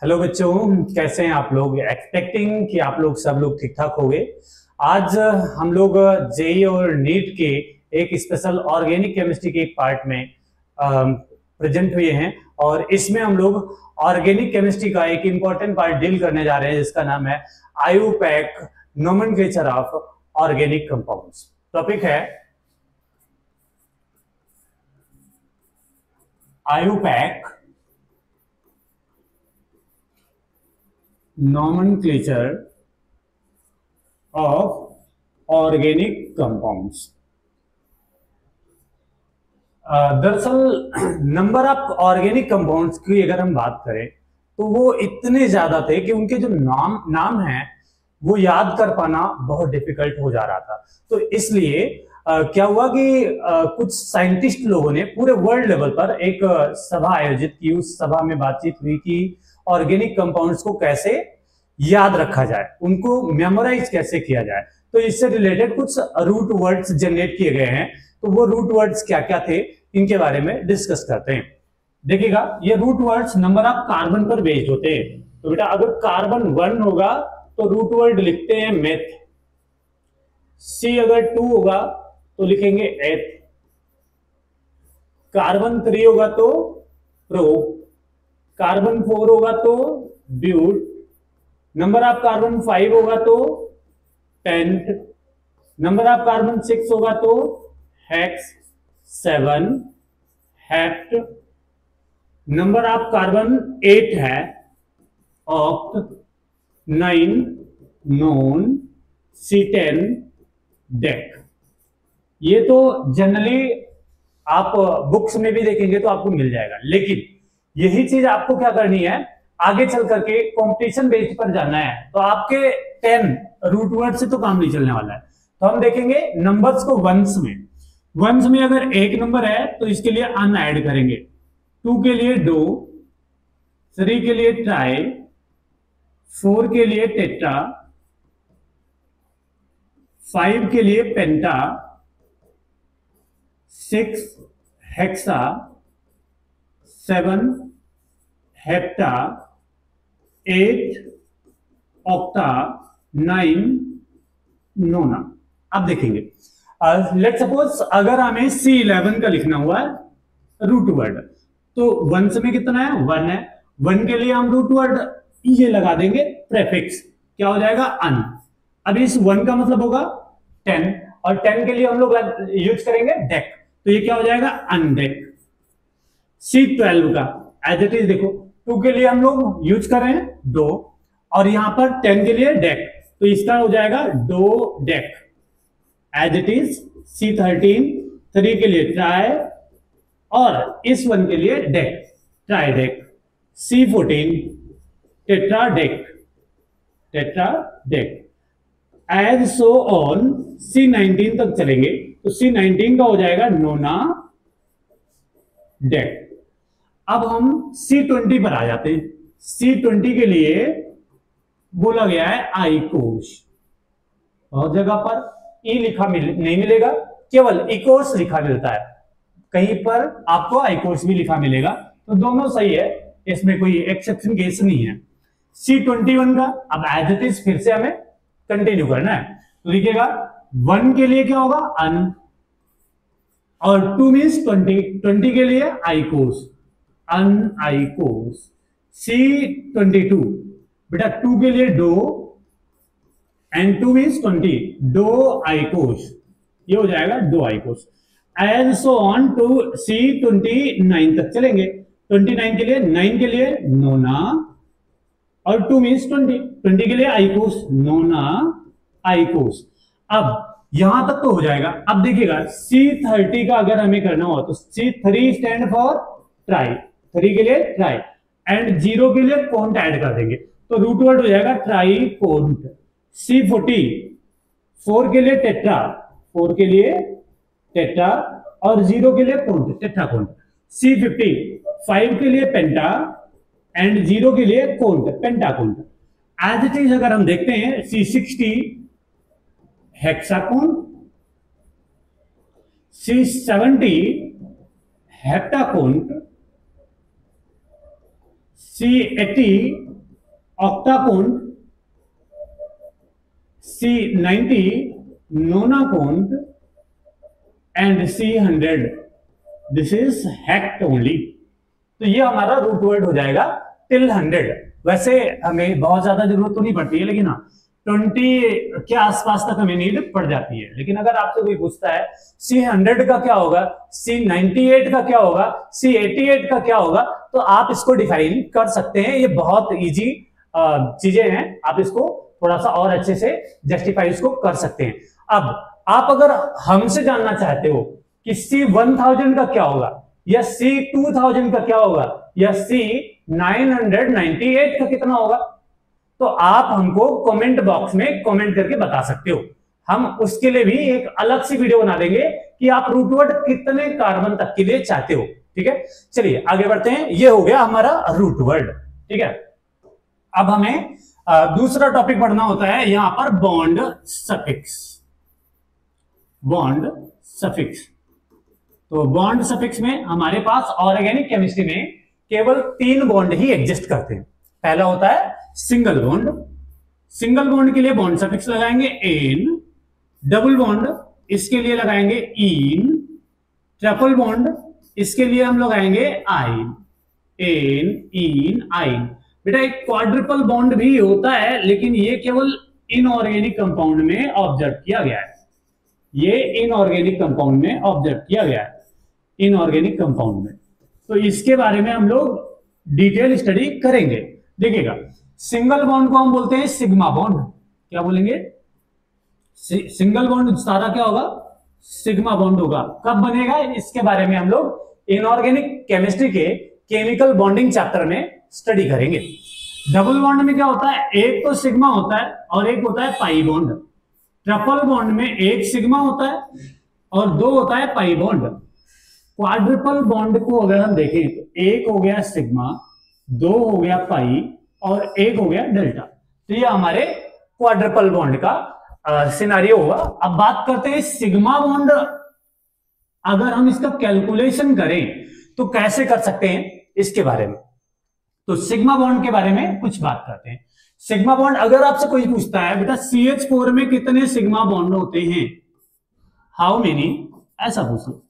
Hello बच्चों, कैसे हैं आप लोग। एक्सपेक्टिंग कि आप लोग सब लोग ठीक ठाक होंगे। आज हम लोग जेई और नीट के एक स्पेशल ऑर्गेनिक केमिस्ट्री के एक पार्ट में प्रेजेंट हुए हैं और इसमें हम लोग ऑर्गेनिक केमिस्ट्री का एक इंपॉर्टेंट पार्ट डील करने जा रहे हैं जिसका नाम है IUPAC nomenclature of organic compounds. Topic है IUPAC nomenclature of organic compounds। दरअसल नंबर ऑफ ऑर्गेनिक कंपाउंड्स की अगर हम बात करें तो वो इतने ज्यादा थे कि उनके जो नाम है वो याद कर पाना बहुत डिफिकल्ट हो जा रहा था। तो इसलिए क्या हुआ कि कुछ साइंटिस्ट लोगों ने पूरे वर्ल्ड लेवल पर एक सभा आयोजित की। उस सभा में बातचीत हुई कि ऑर्गेनिक कंपाउंड्स को कैसे याद रखा जाए, उनको मेमोराइज कैसे किया जाए। तो इससे रिलेटेड कुछ रूट वर्ड्स जनरेट किए गए हैं। तो वो रूट वर्ड्स क्या क्या थे इनके बारे में डिस्कस करते हैं। देखिएगा, ये root words number of carbon पर बेस्ड होते हैं। तो बेटा अगर कार्बन 1 होगा तो रूट वर्ड लिखते हैं मेथ। सी अगर 2 होगा तो लिखेंगे एथ। कार्बन 3 होगा तो प्रो। कार्बन 4 होगा तो ब्यूट। नंबर ऑफ कार्बन 5 होगा तो पेंट। नंबर ऑफ कार्बन 6 होगा तो hex. 7 hept. Number of carbon 8 है ऑक्ट। 9 नोन। C10 deck. ये तो जनरली आप बुक्स में भी देखेंगे तो आपको मिल जाएगा, लेकिन यही चीज आपको क्या करनी है, आगे चल करके कंपटीशन बेस्ड पर जाना है। तो आपके 10 रूट वर्ड से तो काम नहीं चलने वाला है। तो हम देखेंगे नंबर्स को वंस में। वंस में अगर एक नंबर है तो इसके लिए अन ऐड करेंगे। 2 के लिए डो। 3 के लिए ट्राई। 4 के लिए टेट्रा। 5 के लिए पेंटा। 6 हेक्सा। 7 हेप्टा। 8 ऑक्टा। 9 नोना। अब देखेंगे, लेट सपोज अगर हमें C11 का लिखना हुआ है रूट वर्ड, तो वंस में कितना है, 1 है। 1 के लिए हम रूट वर्ड ये लगा देंगे प्रेफिक्स, क्या हो जाएगा, अन। अब इस 1 का मतलब होगा 10 और 10 के लिए हम लोग यूज करेंगे डेक, तो ये क्या हो जाएगा, अनडेक। C12 का एज इट इज देखो, 2 के लिए हम लोग यूज कर रहे हैं डो और यहां पर 10 के लिए डेक, तो इसका हो जाएगा dodec as it is. C13 3 के लिए ट्राई और इस 1 के लिए dec, tridec. C14 tetradec, tetradec as so on. C19 तक चलेंगे तो C19 का हो जाएगा नोना डेक। अब हम C20 पर आ जाते हैं। C20 के लिए बोला गया है आइकोस। बहुत जगह पर ई लिखा नहीं मिलेगा, केवल इकोस लिखा मिलता है। कहीं पर आपको आइकोस भी लिखा मिलेगा, तो दोनों सही है, इसमें कोई एक्सेप्शन केस नहीं है। C21 का अब एज इट इज फिर से हमें कंटिन्यू करना है। तो देखिएगा 1 के लिए क्या होगा, अन, और 2 मीन्स 20, 20 के लिए आइकोस, अन आइकोस। C22 बेटा 2 के लिए do and 2 means 20, do icos, ये हो जाएगा do icos. As so on to C29 तक चलेंगे। 29 के लिए, 9 के लिए नोना और 2 मीन्स 20, 20 के लिए आइकोस, नोना आइकोस। अब यहां तक तो हो जाएगा। अब देखिएगा C30 का अगर हमें करना हो तो C3 स्टैंड फॉर ट्राई, 3 के लिए ट्राई एंड 0 के लिए कोंट ऐड कर देंगे, तो रूट वर्ड हो जाएगा ट्राई कोंट। C40 4 के लिए टेट्रा, 4 के लिए टेट्रा और 0 के लिए कोंट, टेट्रा कोंट। C50 5 के लिए पेंटा एंड 0 के लिए cont, penta cont. As it is अगर हम देखते हैं C60 hexacon. C70 heptacon. C80 octapound, C90 nonapound and C100 this is hect only. तो ये हमारा रूट वर्ड हो जाएगा टिल 100। वैसे हमें बहुत ज्यादा जरूरत तो नहीं पड़ती है, लेकिन हाँ 20 के आसपास तक हमें नीड पड़ जाती है। लेकिन अगर आपसे कोई पूछता है C100 का क्या होगा, C98 का क्या होगा, C88 का क्या होगा, तो आप इसको डिफाइन कर सकते हैं। ये बहुत इजी चीजें हैं, आप इसको थोड़ा सा और अच्छे से जस्टिफाई इसको कर सकते हैं। अब आप अगर हमसे जानना चाहते हो कि C1000 का क्या होगा, या C2000 का क्या होगा, या C998 का कितना होगा, तो आप हमको कमेंट बॉक्स में कमेंट करके बता सकते हो। हम उसके लिए भी एक अलग सी वीडियो बना देंगे कि आप रूट वर्ड कितने कार्बन तक के लिए चाहते हो। ठीक है, चलिए आगे बढ़ते हैं। ये हो गया हमारा रूट वर्ड। ठीक है, अब हमें दूसरा टॉपिक पढ़ना होता है यहां पर बॉन्ड सफिक्स। बॉन्ड सफिक्स, तो बॉन्ड सफिक्स में हमारे पास ऑर्गेनिक केमिस्ट्री में केवल 3 बॉन्ड ही एग्जिस्ट करते हैं। पहला होता है सिंगल बॉन्ड। सिंगल बॉन्ड के लिए बॉन्ड सफिक्स लगाएंगे एन, डबल बॉन्ड इसके लिए लगाएंगे इन, ट्रिपल बॉन्ड इसके लिए हम लगाएंगे आइन, एन इन आइन। बेटा एक क्वाड्रिपल बॉन्ड भी होता है, लेकिन ये केवल इनऑर्गेनिक कंपाउंड में ऑब्जर्व किया गया है। ये इनऑर्गेनिक कंपाउंड में ऑब्जर्व किया गया है, इनऑर्गेनिक कंपाउंड में। तो इसके बारे में हम लोग डिटेल स्टडी करेंगे। देखिएगा, सिंगल बॉन्ड को हम बोलते हैं सिग्मा बॉन्ड। क्या बोलेंगे? सिंगल बॉन्ड सारा क्या होगा? सिग्मा बॉन्ड होगा। कब बनेगा इसके बारे में हम लोग इनऑर्गेनिक केमिस्ट्री के केमिकल बॉन्डिंग चैप्टर में स्टडी करेंगे। डबल बॉन्ड में क्या होता है? एक तो सिग्मा होता है और एक होता है पाई बॉन्ड। ट्रिपल बॉन्ड में एक सिग्मा होता है और 2 होता है पाई बॉन्ड। क्वाड्रिपल बॉन्ड को अगर हम देखें तो एक हो गया सिग्मा, 2 हो गया पाई और 1 हो गया डेल्टा। तो ये हमारे क्वाड्रिपल बॉन्ड का सिनारियो हुआ। अब बात करते हैं सिग्मा बॉन्ड। अगर हम इसका कैलकुलेशन करें तो कैसे कर सकते हैं इसके बारे में। तो सिग्मा बॉन्ड के बारे में कुछ बात करते हैं। सिग्मा बॉन्ड, अगर आपसे कोई पूछता है बेटा CH4 में कितने सिग्मा बॉन्ड होते हैं, हाउ मेनी, ऐसा पूछ लो,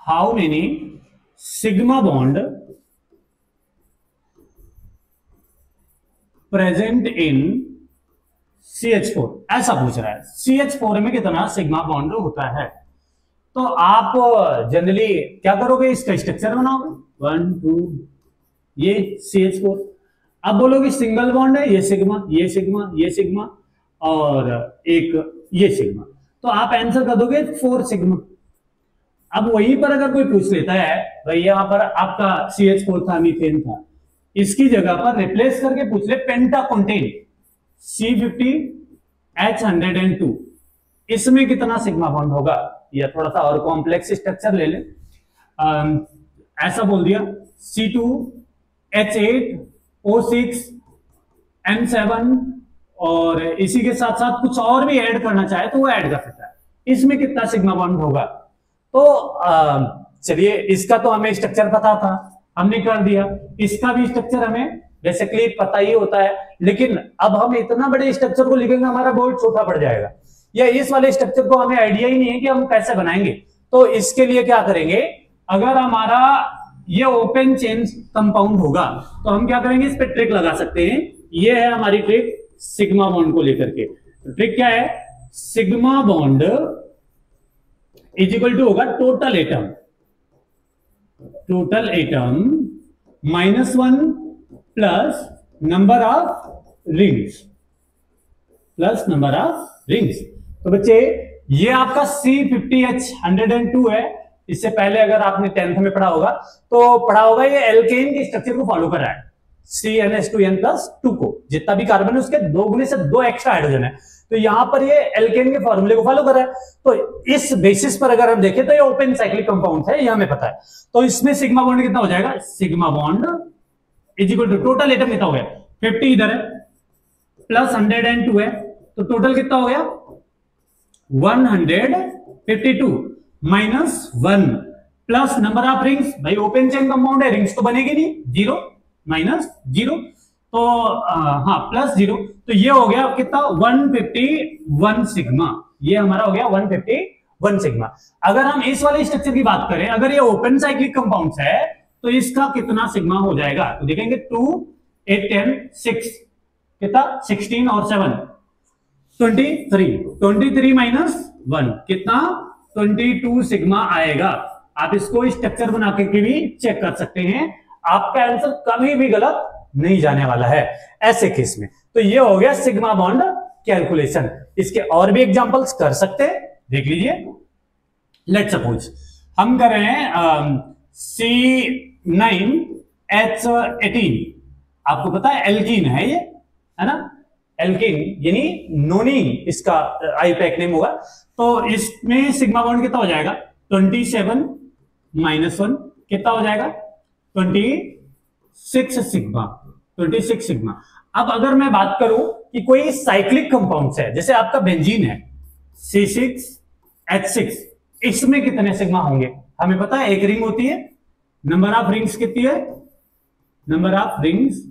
how many sigma bond present in CH4, ऐसा पूछ रहा है। CH4 में कितना सिग्मा बॉन्ड होता है। तो आप जनरली क्या करोगे, इसका स्ट्रक्चर बनाओगे 1 2, ये CH4। अब बोलोगे सिंगल बॉन्ड है, ये सिग्मा, ये सिग्मा, ये सिग्मा और एक ये सिग्मा, तो आप आंसर कर दोगे 4 सिग्मा। अब वहीं पर अगर कोई पूछ लेता है भाई यहां पर आपका CH4 था, मीथेन था, इसकी जगह पर रिप्लेस करके पूछ ले पेंटाकोंटेन C50H102, इसमें कितना सिग्मा बॉन्ड होगा, या थोड़ा सा और कॉम्प्लेक्स स्ट्रक्चर ले ले, ऐसा बोल दिया C2H8O6N7 और इसी के साथ साथ कुछ और भी ऐड करना चाहे तो वो ऐड कर सकता है। इसमें कितना सिग्मा बॉन्ड होगा। तो चलिए, इसका तो हमें स्ट्रक्चर पता था, हमने कर दिया। इसका भी स्ट्रक्चर हमें बेसिकली पता ही होता है, लेकिन अब हम इतना बड़े स्ट्रक्चर को लिखेंगे हमारा बोर्ड छोटा पड़ जाएगा, या इस वाले स्ट्रक्चर को हमें आइडिया ही नहीं है कि हम कैसे बनाएंगे। तो इसके लिए क्या करेंगे, अगर हमारा ये ओपन चेन कंपाउंड होगा तो हम क्या करेंगे, इस पे ट्रिक लगा सकते हैं। ये है हमारी ट्रिक सिग्मा बॉन्ड को लेकर के। तो ट्रिक क्या है, sigma bond is equal to होगा total atom -1 plus number of rings तो बच्चे ये आपका C50H102 है। इससे पहले अगर आपने 10th में पढ़ा होगा ये एल्केन के स्ट्रक्चर को फॉलो कर रहा है, CnH2n+2 को। जितना भी कार्बन है उसके 2 गुने से 2 एक्स्ट्रा हाइड्रोजन है, तो यहां पर ये एल्केन के फॉर्मूले को फॉलो कर रहा है। तो इस बेसिस पर अगर हम देखें तो ये ओपन साइक्लिक कंपाउंड है, ये हमें पता है। तो इसमें सिग्मा बॉन्ड कितना हो जाएगा, sigma bond is equal to total atom कितना हो गया 50 इधर है प्लस 102 है, तो टोटल कितना हो गया 152 -1 प्लस नंबर ऑफ रिंग्स, भाई ओपन चेन कंपाउंड है, रिंग्स तो बनेगी नहीं, 0 माइनस 0, तो हाँ प्लस 0, तो ये हो गया कितना 151 सिग्मा, ये हमारा हो गया 151 सिग्मा। अगर हम इस वाले स्ट्रक्चर की बात करें, अगर ये ओपन साइक्लिक कंपाउंड्स है तो इसका कितना सिग्मा हो जाएगा, तो देखेंगे 2 8 10 6 कितना 16 और 7 23 माइनस 1 कितना 22 सिग्मा आएगा। आप इसको स्ट्रक्चर बना के भी चेक कर सकते हैं, आपका आंसर कभी भी गलत नहीं जाने वाला है ऐसे केस में। तो ये हो गया सिग्मा बॉन्ड कैलकुलेशन। इसके और भी एग्जांपल्स कर सकते हैं, देख लीजिए। लेट्स सपोज हम कर रहे हैं C9H18, आपको पता है एल्कीन है ये, है ना, एल्कीन यानी नोनी इसका आईपैक नेम होगा। तो इसमें सिग्मा बॉन्ड कितना हो जाएगा 27 माइनस 1 कितना हो जाएगा 26 सिग्मा, 26 सिग्मा। अब अगर मैं बात करूं कि कोई साइक्लिक कंपाउंड्स है, जैसे आपका बेंजीन है C6H6, इसमें कितने सिग्मा होंगे हमें पता है, एक रिंग होती है, नंबर ऑफ रिंग्स कितनी है, number of rings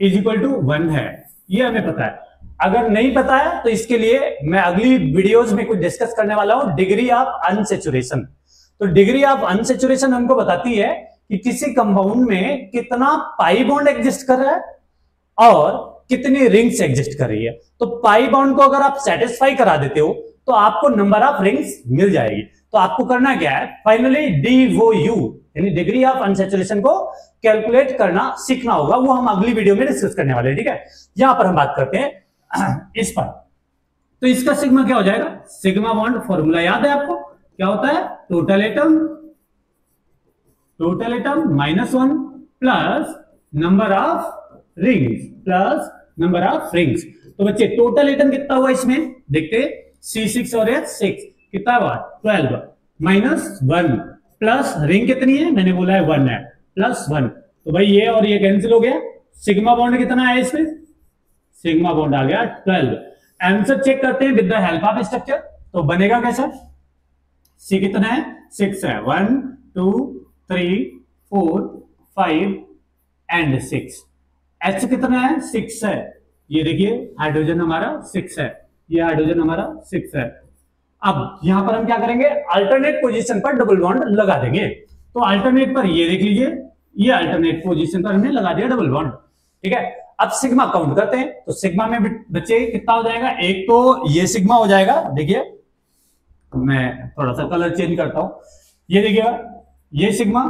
is equal to 1 है, ये हमें पता है। अगर नहीं पता है तो इसके लिए मैं अगली वीडियोस में कुछ डिस्कस करने वाला हूं, डिग्री ऑफ अनसैचुरेशन। तो डिग्री ऑफ अनसैचुरेशन हमको बताती है कि किसी कंपाउंड में कितना पाई बॉन्ड एग्जिस्ट कर रहा है और कितनी रिंग्स एग्जिस्ट कर रही है। तो पाई बॉन्ड को अगर आप सेटिस्फाई करा देते हो तो आपको नंबर ऑफ रिंग्स मिल जाएगी। तो आपको करना क्या है, फाइनली DOU यानी डिग्री ऑफ अनसैचुरेशन को कैलकुलेट करना सीखना होगा, वो हम अगली वीडियो में डिस्कस करने वाले हैं, ठीक है। यहां पर हम बात करते हैं इस पर। तो इसका सिग्मा क्या हो जाएगा, सिग्मा बॉन्ड फॉर्मूला याद है आपको, क्या होता है total atom -1 plus number of rings तो बच्चे टोटल एटम कितना हुआ इसमें देखते, C6 और H6 कितना हुआ 12 माइनस 1 प्लस रिंग कितनी है, मैंने बोला है 1 है, प्लस 1, तो भाई ये और ये कैंसिल हो गया। सिग्मा बॉन्ड कितना है इसमें, सिग्मा बॉन्ड आ गया 12। आंसर चेक करते हैं with the help of structure, तो बनेगा कैसा, C कितना है 6 है, 1 2 3 4 5 एंड 6। H कितना है 6 है, ये देखिए हाइड्रोजन हमारा 6 है, ये हाइड्रोजन हमारा 6 है। अब यहां पर हम क्या करेंगे, अल्टरनेट पोजीशन पर डबल बॉन्ड लगा देंगे। तो अल्टरनेट पर ये देख लीजिए, ये अल्टरनेट पोजीशन पर हमने लगा दिया डबल बॉन्ड, ठीक है। अब सिग्मा काउंट करते हैं, तो सिग्मा में बच्चे कितना हो जाएगा, एक तो ये सिग्मा हो जाएगा, देखिए मैं थोड़ा सा कलर चेंज करता हूं, ये देखिएगा ये सिग्मा,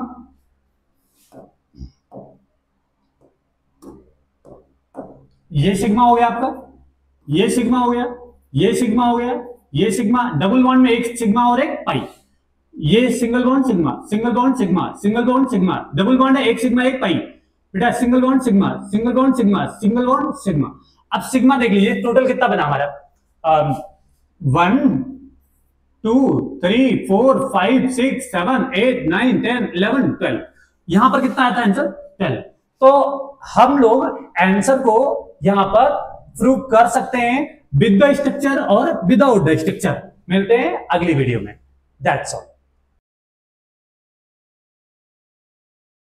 ये सिग्मा हो गया आपका, ये सिग्मा हो गया, ये सिग्मा हो गया, ये सिग्मा, डबल बॉन्ड में एक सिग्मा और एक पाई, ये single bond sigma, single bond sigma, single bond sigma, double bond है एक सिग्मा एक पाई, बेटा single bond sigma, single bond sigma, single bond sigma. अब सिग्मा देख लीजिए टोटल कितना बना हमारा, 1 2 3 4 5 6 7 8 9 10 11 12, यहां पर कितना आता है आंसर 12। तो हम लोग आंसर को यहां पर प्रूव कर सकते हैं विद द स्ट्रक्चर और विदाउट द स्ट्रक्चर। मिलते हैं अगली वीडियो में, दैट्स ऑल।